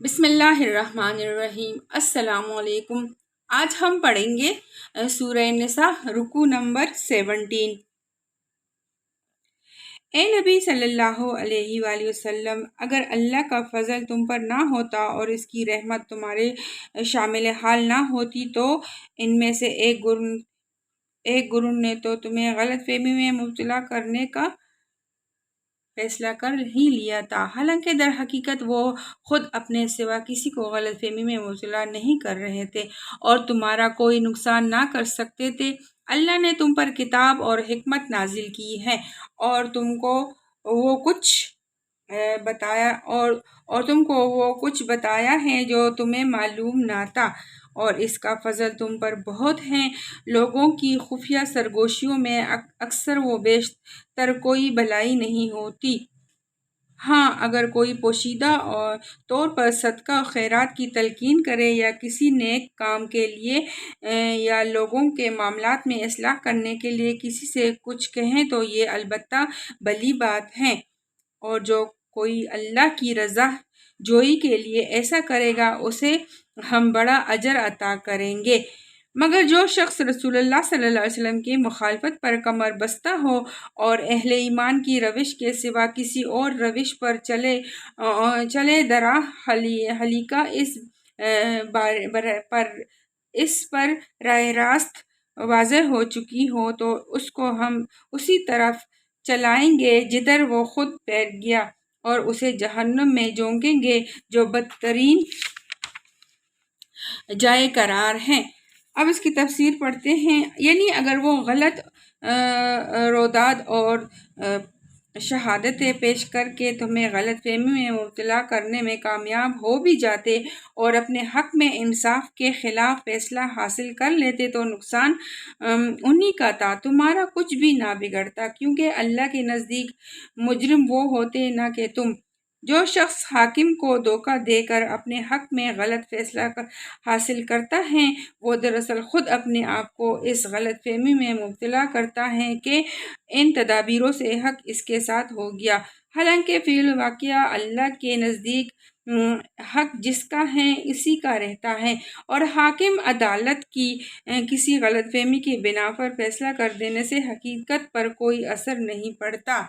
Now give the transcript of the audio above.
بسم اللہ الرحمن الرحیم۔ السلام علیکم۔ آج ہم پڑھیں گے سورہ نساء رکوع نمبر 17۔ اے نبی صلی اللہ علیہ وآلہ وسلم، اگر اللہ کا فضل تم پر نہ ہوتا اور اس کی رحمت تمہارے شامل حال نہ ہوتی تو ان میں سے ایک گروہ نے تو تمہیں غلط فہمی میں مبتلا کرنے کا فیصلہ کر ہی لیا تھا، حالانکہ در حقیقت وہ خود اپنے سوا کسی کو غلط فہمی میں مبتلا نہیں کر رہے تھے اور تمہارا کوئی نقصان نہ کر سکتے تھے۔ اللہ نے تم پر کتاب اور حکمت نازل کی ہے اور تم کو وہ کچھ بتایا ہے جو تمہیں معلوم نہ تھا، اور اس کا فضل تم پر بہت ہے۔ لوگوں کی خفیہ سرگوشیوں میں اکثر و بیشتر کوئی بھلائی نہیں ہوتی۔ ہاں، اگر کوئی پوشیدہ طور پر صدقہ و خیرات کی تلقین کرے یا کسی نیک کام کے لیے یا لوگوں کے معاملات میں اصلاح کرنے کے لیے کسی سے کچھ کہیں تو یہ البتہ بھلی بات ہے، اور جو کوئی اللہ کی رضا جوئی کے لیے ایسا کرے گا اسے ہم بڑا اجر عطا کریں گے۔ مگر جو شخص رسول اللہ صلی اللہ علیہ وسلم کی مخالفت پر کمر بستہ ہو اور اہل ایمان کی روش کے سوا کسی اور روش پر چلے درا حلیقہ اس پر راہ راست واضح ہو چکی ہو تو اس کو ہم اسی طرف چلائیں گے جدھر وہ خود پیر گیا، اور اسے جہنم میں جھونکیں گے جو بدترین جائے قرار ہے۔ اب اس کی تفسیر پڑھتے ہیں۔ یعنی اگر وہ غلط روداد اور شہادتیں پیش کر کے تمہیں غلط فہمی میں مبتلا کرنے میں کامیاب ہو بھی جاتے اور اپنے حق میں انصاف کے خلاف فیصلہ حاصل کر لیتے تو نقصان انہی کا تھا، تمہارا کچھ بھی نہ بگڑتا، کیونکہ اللہ کے نزدیک مجرم وہ ہوتے نہ کہ تم۔ جو شخص حاکم کو دھوکہ دے کر اپنے حق میں غلط فیصلہ حاصل کرتا ہے وہ دراصل خود اپنے آپ کو اس غلط فہمی میں مبتلا کرتا ہے کہ ان تدابیروں سے حق اس کے ساتھ ہو گیا، حالانکہ فی الواقع اللہ کے نزدیک حق جس کا ہے اسی کا رہتا ہے، اور حاکم عدالت کی کسی غلط فہمی کی بنا پر فیصلہ کر دینے سے حقیقت پر کوئی اثر نہیں پڑتا۔